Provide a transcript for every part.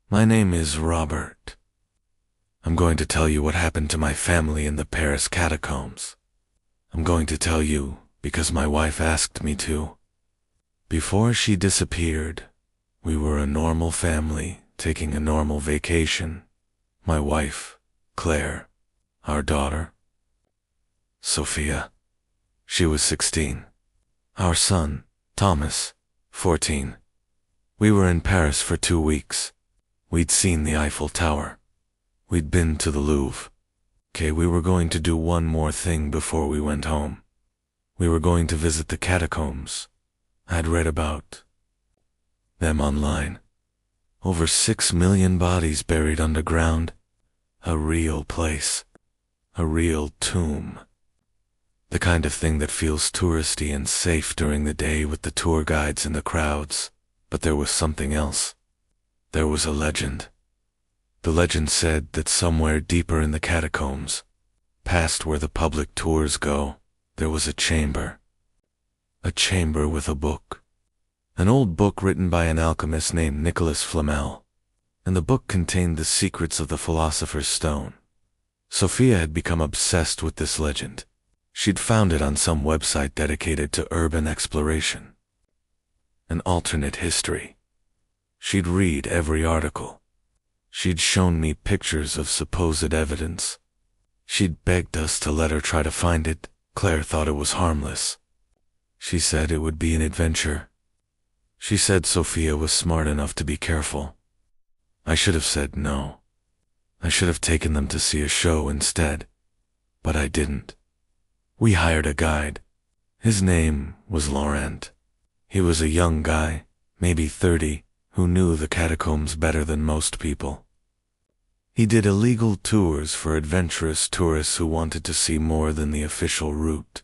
My name is Robert. I'm going to tell you what happened to my family in the Paris Catacombs. I'm going to tell you because my wife asked me to. Before she disappeared, we were a normal family taking a normal vacation. My wife, Claire, our daughter, Sophia. She was 16. Our son, Thomas, 14. We were in Paris for 2 weeks. We'd seen the Eiffel Tower. We'd been to the Louvre. We were going to do one more thing before we went home. We were going to visit the catacombs. I'd read about them online. Over 6 million bodies buried underground. A real place. A real tomb. The kind of thing that feels touristy and safe during the day with the tour guides and the crowds. But there was something else. There was a legend. The legend said that somewhere deeper in the catacombs, past where the public tours go, there was a chamber. A chamber with a book. An old book written by an alchemist named Nicholas Flamel. And the book contained the secrets of the Philosopher's Stone. Sophia had become obsessed with this legend. She'd found it on some website dedicated to urban exploration. An alternate history. She'd read every article. She'd shown me pictures of supposed evidence. She'd begged us to let her try to find it. Claire thought it was harmless. She said it would be an adventure. She said Sophia was smart enough to be careful. I should have said no. I should have taken them to see a show instead. But I didn't. We hired a guide. His name was Laurent. He was a young guy, maybe 30, who knew the catacombs better than most people. He did illegal tours for adventurous tourists who wanted to see more than the official route.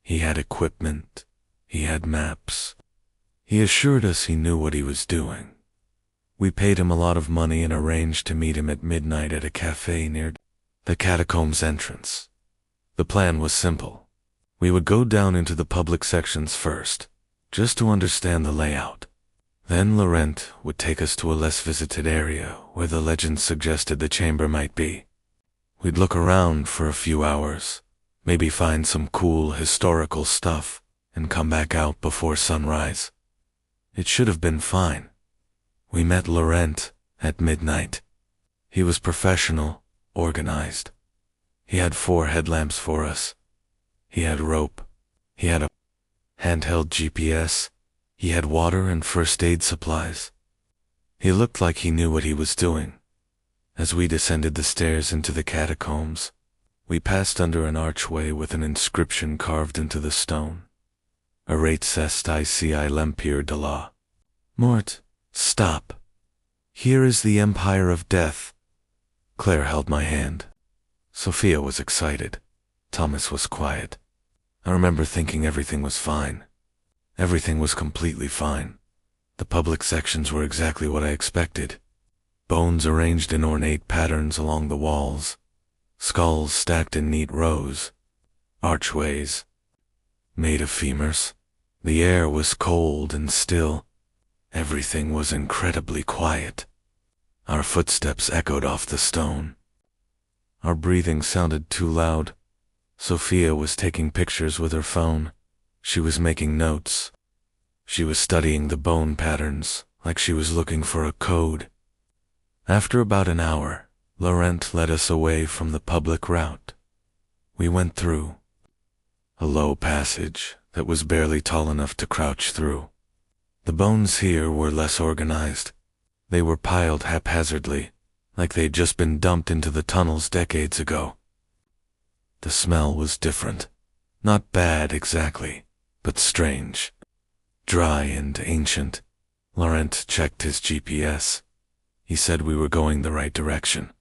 He had equipment. He had maps. He assured us he knew what he was doing. We paid him a lot of money and arranged to meet him at midnight at a cafe near the catacombs entrance. The plan was simple. We would go down into the public sections first, just to understand the layout. Then Laurent would take us to a less visited area where the legend suggested the chamber might be. We'd look around for a few hours, maybe find some cool historical stuff, and come back out before sunrise. It should have been fine. We met Laurent at midnight. He was professional, organized. He had 4 headlamps for us. He had rope. He had a handheld GPS. He had water and first aid supplies. He looked like he knew what he was doing. As we descended the stairs into the catacombs, we passed under an archway with an inscription carved into the stone. Arrête cest ici l'empire de la mort. Stop. Here is the empire of death. Claire held my hand. Sophia was excited. Thomas was quiet. I remember thinking everything was fine. Everything was completely fine. The public sections were exactly what I expected. Bones arranged in ornate patterns along the walls. Skulls stacked in neat rows. Archways made of femurs. The air was cold and still. Everything was incredibly quiet. Our footsteps echoed off the stone. Our breathing sounded too loud. Sophia was taking pictures with her phone. She was making notes. She was studying the bone patterns, like she was looking for a code. After about an hour, Laurent led us away from the public route. We went through a low passage that was barely tall enough to crouch through. The bones here were less organized. They were piled haphazardly, like they'd just been dumped into the tunnels decades ago. The smell was different. Not bad exactly, but strange. Dry and ancient. Laurent checked his GPS. He said we were going the right direction.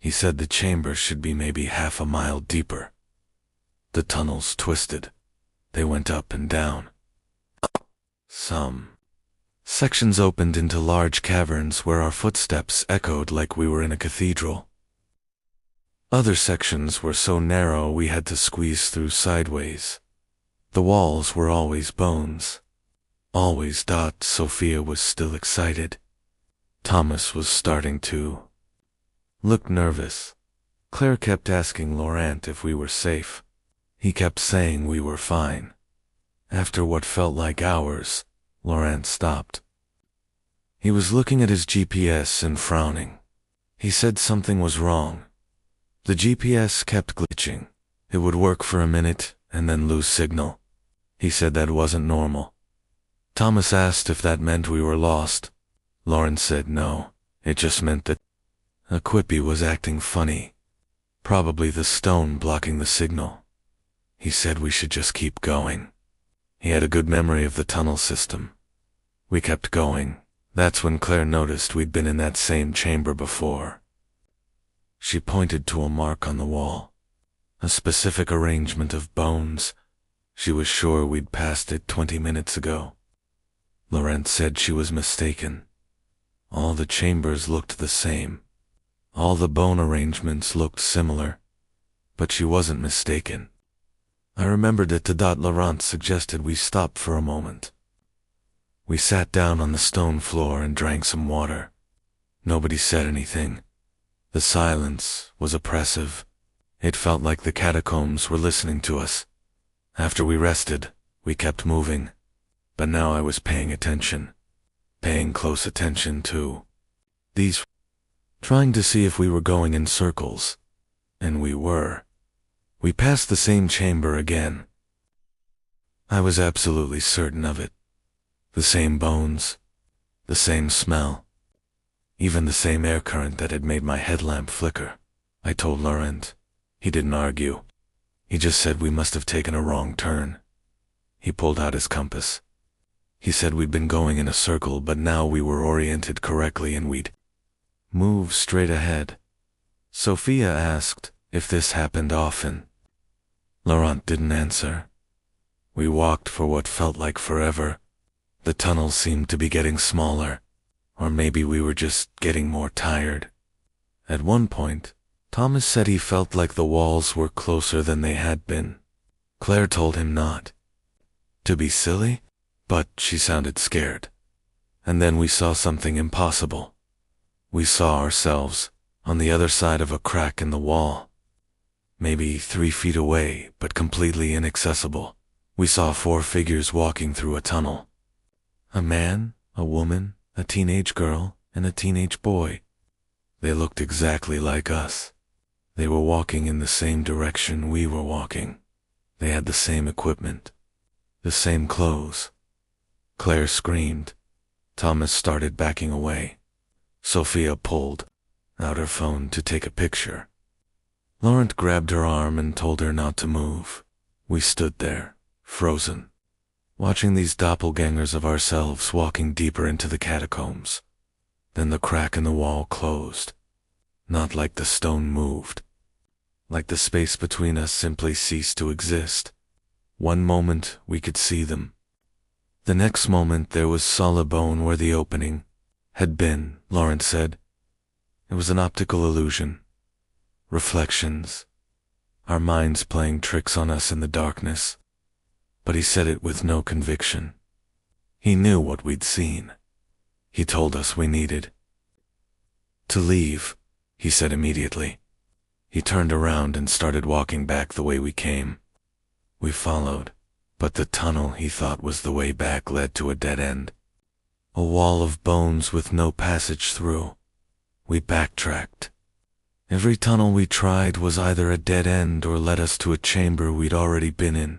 He said the chamber should be maybe half a mile deeper. The tunnels twisted. They went up and down. Some sections opened into large caverns where our footsteps echoed like we were in a cathedral. Other sections were so narrow we had to squeeze through sideways. The walls were always bones. Always. Sophia was still excited. Thomas was starting to look nervous. Claire kept asking Laurent if we were safe. He kept saying we were fine. After what felt like hours, Laurent stopped. He was looking at his GPS and frowning. He said something was wrong. The GPS kept glitching. It would work for a minute and then lose signal. He said that wasn't normal. Thomas asked if that meant we were lost. Laurent said no, it just meant that Equippy was acting funny. Probably the stone blocking the signal. He said we should just keep going. He had a good memory of the tunnel system. We kept going. That's when Claire noticed we'd been in that same chamber before. She pointed to a mark on the wall. A specific arrangement of bones. She was sure we'd passed it 20 minutes ago. Laurent said she was mistaken. All the chambers looked the same. All the bone arrangements looked similar. But she wasn't mistaken. I remembered it. Laurent suggested we stop for a moment. We sat down on the stone floor and drank some water. Nobody said anything. The silence was oppressive. It felt like the catacombs were listening to us. After we rested, we kept moving. But now I was paying attention. Paying close attention to these, trying to see if we were going in circles. And we were. We passed the same chamber again. I was absolutely certain of it. The same bones, the same smell, even the same air current that had made my headlamp flicker. I told Laurent. He didn't argue. He just said we must have taken a wrong turn. He pulled out his compass. He said we'd been going in a circle, but now we were oriented correctly and we'd move straight ahead. Sophia asked if this happened often. Laurent didn't answer. We walked for what felt like forever. The tunnel seemed to be getting smaller, or maybe we were just getting more tired. At one point, Thomas said he felt like the walls were closer than they had been. Claire told him not to be silly, but she sounded scared. And then we saw something impossible. We saw ourselves on the other side of a crack in the wall. Maybe 3 feet away, but completely inaccessible. We saw 4 figures walking through a tunnel. A man, a woman, a teenage girl, and a teenage boy. They looked exactly like us. They were walking in the same direction we were walking. They had the same equipment, the same clothes. Claire screamed. Thomas started backing away. Sophia pulled out her phone to take a picture. Laurent grabbed her arm and told her not to move. We stood there, frozen, watching these doppelgangers of ourselves walking deeper into the catacombs. Then the crack in the wall closed. Not like the stone moved. Like the space between us simply ceased to exist. One moment we could see them. The next moment there was solid bone where the opening had been, Laurent said. It was an optical illusion. Reflections. Our minds playing tricks on us in the darkness. But he said it with no conviction. He knew what we'd seen. He told us we needed to leave, he said immediately. He turned around and started walking back the way we came. We followed, but the tunnel he thought was the way back led to a dead end. A wall of bones with no passage through. We backtracked. Every tunnel we tried was either a dead end or led us to a chamber we'd already been in.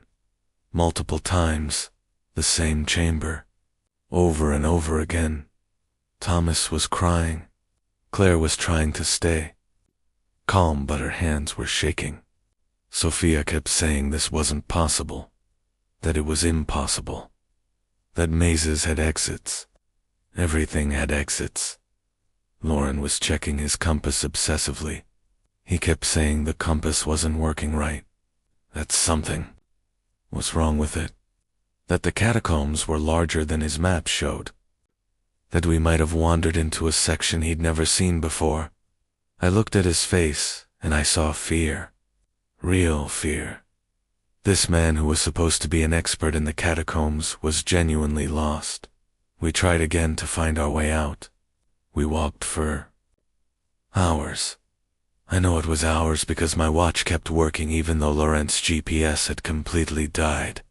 Multiple times, the same chamber. Over and over again. Thomas was crying. Claire was trying to stay calm, but her hands were shaking. Sophia kept saying this wasn't possible, that it was impossible, that mazes had exits. Everything had exits. Laurent was checking his compass obsessively. He kept saying the compass wasn't working right, that something was wrong with it, that the catacombs were larger than his map showed, that we might have wandered into a section he'd never seen before. I looked at his face, and I saw fear. Real fear. This man who was supposed to be an expert in the catacombs was genuinely lost. We tried again to find our way out. We walked for hours. I know it was hours because my watch kept working even though Laurent's GPS had completely died.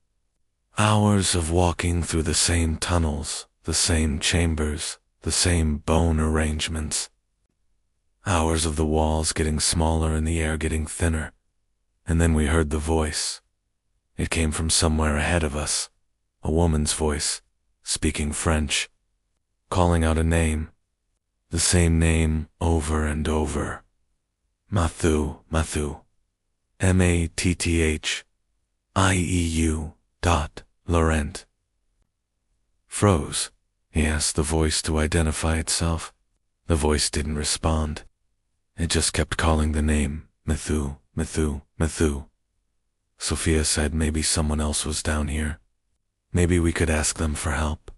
Hours of walking through the same tunnels, the same chambers, the same bone arrangements. Hours of the walls getting smaller and the air getting thinner. And then we heard the voice. It came from somewhere ahead of us. A woman's voice, speaking French, calling out a name. The same name over and over. Mathieu, Mathieu. Laurent. Froze. He asked the voice to identify itself. The voice didn't respond. It just kept calling the name, Mathieu, Mathieu, Mathieu. Sophia said maybe someone else was down here. Maybe we could ask them for help.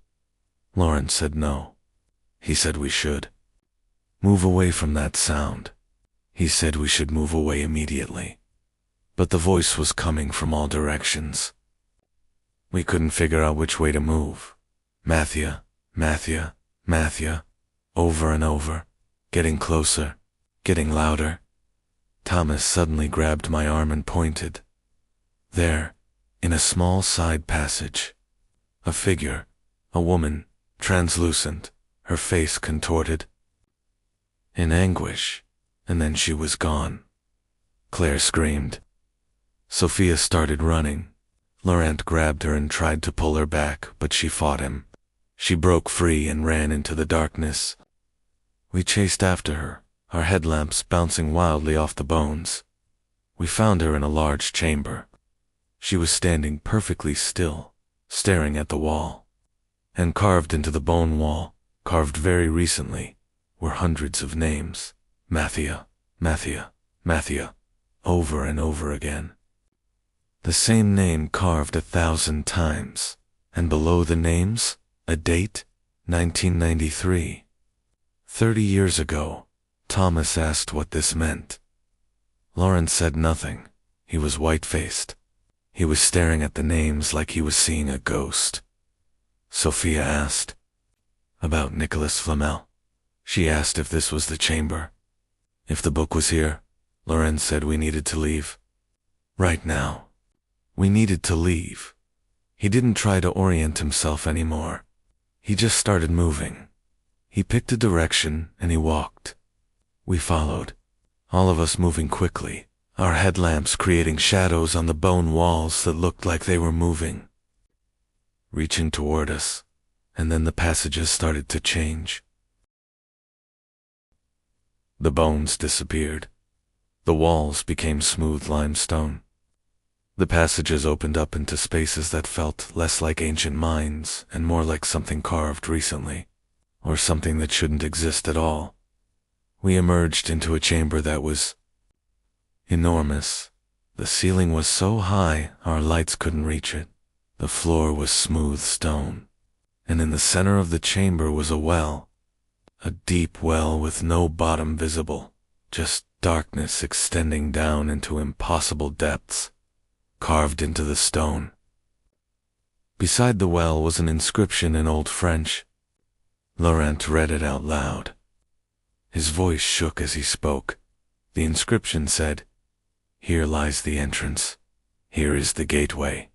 Laurent said no. He said we should move away from that sound. He said we should move away immediately. But the voice was coming from all directions. We couldn't figure out which way to move. Mathieu, Mathieu, Mathieu, over and over, getting closer, getting louder. Thomas suddenly grabbed my arm and pointed. There, in a small side passage, a figure, a woman, translucent, her face contorted. In anguish, and then she was gone. Claire screamed. Sophia started running. Laurent grabbed her and tried to pull her back, but she fought him. She broke free and ran into the darkness. We chased after her, our headlamps bouncing wildly off the bones. We found her in a large chamber. She was standing perfectly still, staring at the wall. And carved into the bone wall, carved very recently, were hundreds of names. Mathieu, Mathieu, Mathieu, over and over again. The same name carved 1,000 times, and below the names, a date, 1993. 30 years ago, Thomas asked what this meant. Laurent said nothing. He was white-faced. He was staring at the names like he was seeing a ghost. Sophia asked about Nicolas Flamel. She asked if this was the chamber. If the book was here, Laurent said we needed to leave. Right now. We needed to leave. He didn't try to orient himself anymore. He just started moving. He picked a direction and he walked. We followed, all of us moving quickly, our headlamps creating shadows on the bone walls that looked like they were moving, reaching toward us, and then the passages started to change. The bones disappeared. The walls became smooth limestone. The passages opened up into spaces that felt less like ancient mines and more like something carved recently, or something that shouldn't exist at all. We emerged into a chamber that was enormous. The ceiling was so high our lights couldn't reach it. The floor was smooth stone, and in the center of the chamber was a well, a deep well with no bottom visible, just darkness extending down into impossible depths, carved into the stone. Beside the well was an inscription in Old French. Laurent read it out loud. His voice shook as he spoke. The inscription said, "Here lies the entrance. Here is the gateway.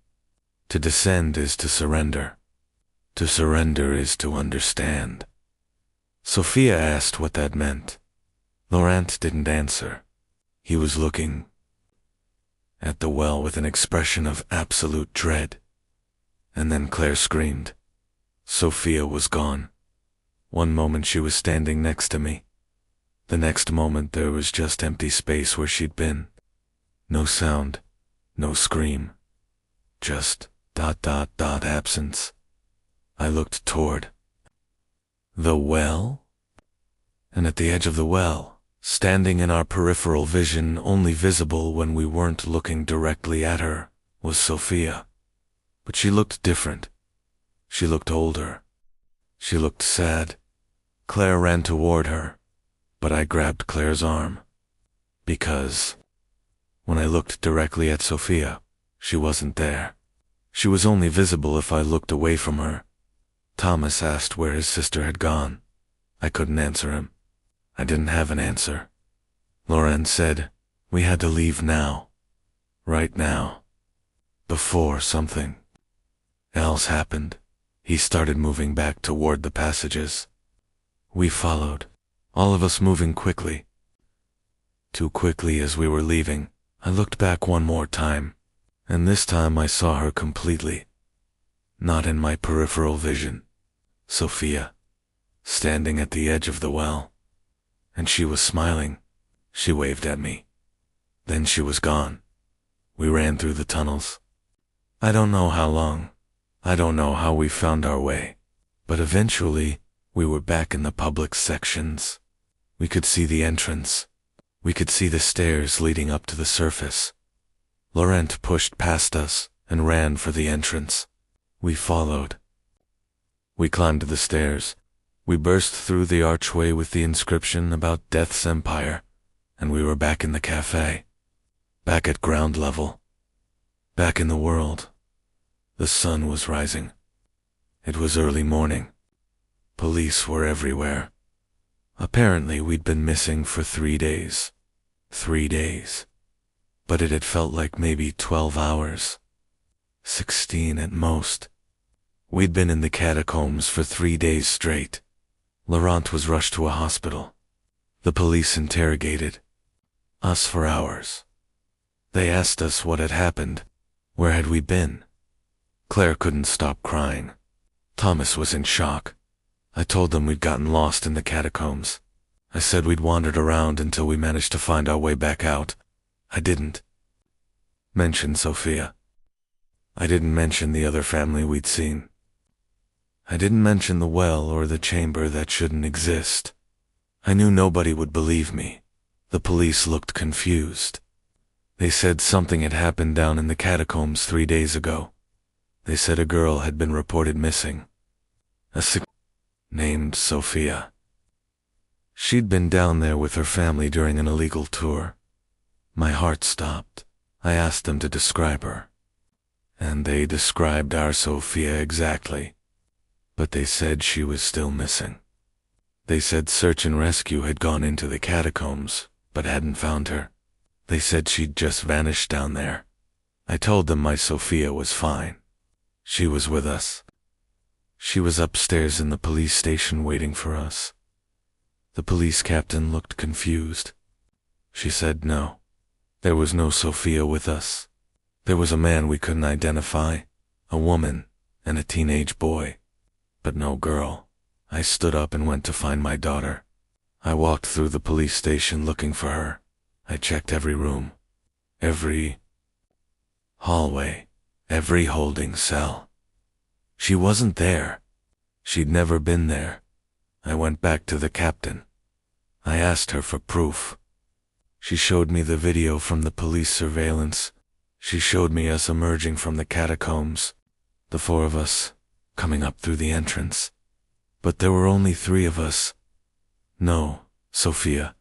To descend is to surrender. To surrender is to understand." Sophia asked what that meant. Laurent didn't answer. He was looking at the well with an expression of absolute dread. And then Claire screamed. Sophia was gone. One moment she was standing next to me. The next moment there was just empty space where she'd been. No sound, no scream. Just ... absence. I looked toward the well, and at the edge of the well, standing in our peripheral vision, only visible when we weren't looking directly at her, was Sophia. But she looked different. She looked older. She looked sad. Claire ran toward her, but I grabbed Claire's arm. Because when I looked directly at Sophia, she wasn't there. She was only visible if I looked away from her. Thomas asked where his sister had gone. I couldn't answer him. I didn't have an answer. Laurent said, we had to leave now. Right now. Before something else happened. He started moving back toward the passages. We followed, all of us moving quickly. Too quickly as we were leaving, I looked back one more time, and this time I saw her completely. Not in my peripheral vision. Sophia, standing at the edge of the well. And she was smiling. She waved at me. Then she was gone. We ran through the tunnels. I don't know how long. I don't know how we found our way. But eventually, we were back in the public sections. We could see the entrance. We could see the stairs leading up to the surface. Laurent pushed past us and ran for the entrance. We followed. We climbed the stairs. We burst through the archway with the inscription about Death's Empire, and we were back in the cafe. Back at ground level. Back in the world. The sun was rising. It was early morning. Police were everywhere. Apparently we'd been missing for 3 days. 3 days. But it had felt like maybe 12 hours. 16 at most. We'd been in the catacombs for 3 days straight. Laurent was rushed to a hospital. The police interrogated us for hours. They asked us what had happened. Where had we been? Claire couldn't stop crying. Thomas was in shock. I told them we'd gotten lost in the catacombs. I said we'd wandered around until we managed to find our way back out. I didn't mention Sophia. I didn't mention the other family we'd seen. I didn't mention the well or the chamber that shouldn't exist. I knew nobody would believe me. The police looked confused. They said something had happened down in the catacombs 3 days ago. They said a girl had been reported missing. A sick named Sophia. She'd been down there with her family during an illegal tour. My heart stopped. I asked them to describe her. And they described our Sophia exactly. But they said she was still missing. They said search and rescue had gone into the catacombs, but hadn't found her. They said she'd just vanished down there. I told them my Sophia was fine. She was with us. She was upstairs in the police station waiting for us. The police captain looked confused. She said no. There was no Sophia with us. There was a man we couldn't identify, a woman, and a teenage boy. But no girl. I stood up and went to find my daughter. I walked through the police station looking for her. I checked every room, every hallway, every holding cell. She wasn't there. She'd never been there. I went back to the captain. I asked her for proof. She showed me the video from the police surveillance. She showed me us emerging from the catacombs, the 4 of us, coming up through the entrance. But there were only 3 of us. No, Sophia.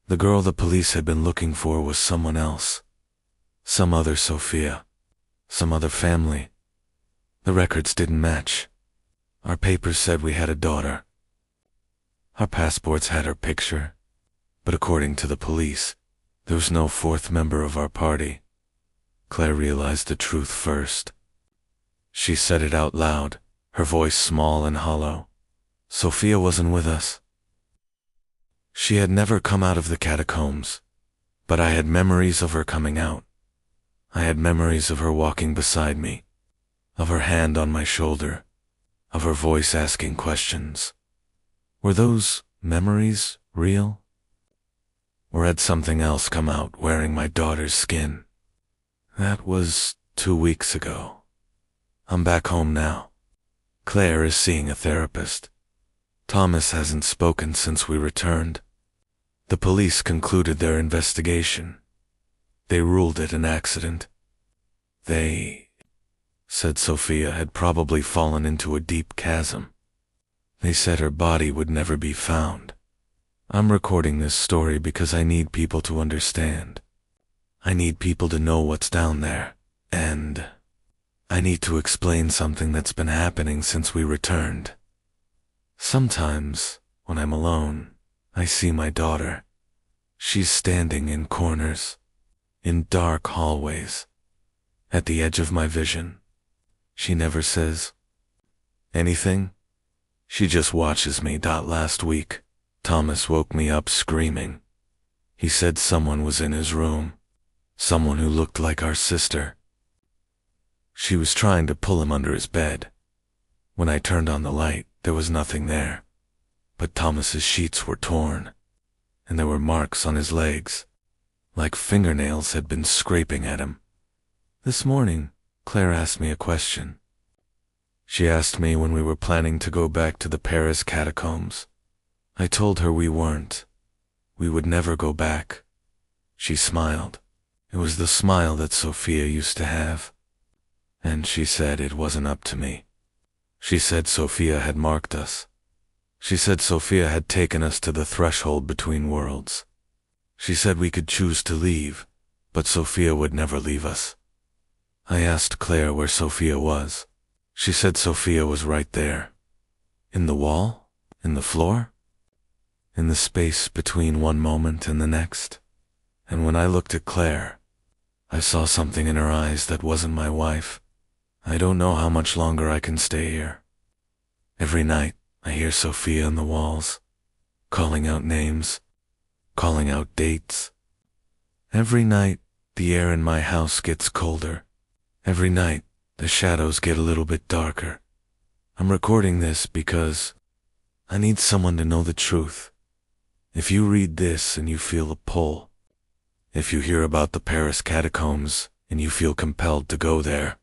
The girl the police had been looking for was someone else. Some other Sophia. Some other family. The records didn't match. Our papers said we had a daughter. Our passports had her picture. But according to the police, there was no 4th member of our party. Claire realized the truth first. She said it out loud, her voice small and hollow. Sophia wasn't with us. She had never come out of the catacombs, but I had memories of her coming out. I had memories of her walking beside me, of her hand on my shoulder, of her voice asking questions. Were those memories real? Or had something else come out wearing my daughter's skin? That was 2 weeks ago. I'm back home now. Claire is seeing a therapist. Thomas hasn't spoken since we returned. The police concluded their investigation. They ruled it an accident. They said Sophia had probably fallen into a deep chasm. They said her body would never be found. I'm recording this story because I need people to understand. I need people to know what's down there, and I need to explain something that's been happening since we returned. Sometimes, When I'm alone, I see my daughter. She's standing in corners, in dark hallways, at the edge of my vision. She never says anything. She just watches me. Last week, Thomas woke me up screaming. He said someone was in his room, someone who looked like our sister. She was trying to pull him under his bed. When I turned on the light, there was nothing there. But Thomas's sheets were torn, and there were marks on his legs, like fingernails had been scraping at him. This morning, Claire asked me a question. She asked me when we were planning to go back to the Paris Catacombs. I told her we weren't. We would never go back. She smiled. It was the smile that Sophia used to have. And she said it wasn't up to me. She said Sophia had marked us. She said Sophia had taken us to the threshold between worlds. She said we could choose to leave, but Sophia would never leave us. I asked Claire where Sophia was. She said Sophia was right there. In the wall? In the floor? In the space between one moment and the next. And when I looked at Claire, I saw something in her eyes that wasn't my wife. I don't know how much longer I can stay here. Every night, I hear Sophia on the walls, calling out names, calling out dates. Every night, the air in my house gets colder. Every night, the shadows get a little bit darker. I'm recording this because I need someone to know the truth. If you read this and you feel a pull, if you hear about the Paris Catacombs and you feel compelled to go there,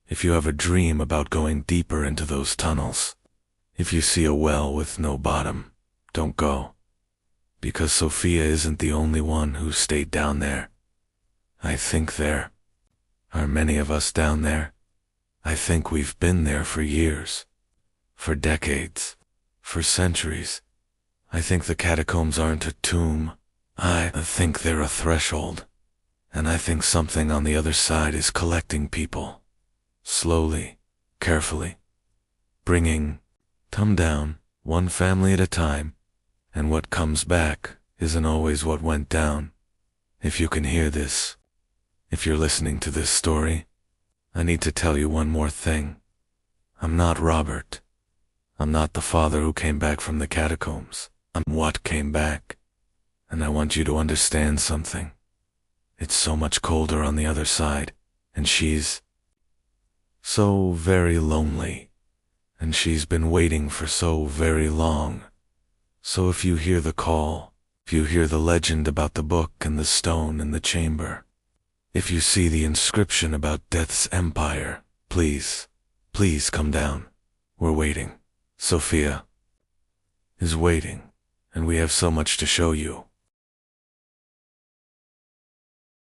if you have a dream about going deeper into those tunnels, if you see a well with no bottom, don't go. Because Sophia isn't the only one who stayed down there. I think there are many of us down there. I think we've been there for years, for decades, for centuries. I think the catacombs aren't a tomb. I think they're a threshold. And I think something on the other side is collecting people. Slowly, carefully, bringing them down, one family at a time, and what comes back isn't always what went down. If you can hear this, if you're listening to this story, I need to tell you one more thing. I'm not Robert. I'm not the father who came back from the catacombs. I'm what came back. And I want you to understand something. It's so much colder on the other side, and she's so very lonely. And she's been waiting for so very long. So if you hear the call, if you hear the legend about the book and the stone in the chamber, if you see the inscription about Death's empire, please, please come down. We're waiting. Sophia is waiting, and we have so much to show you.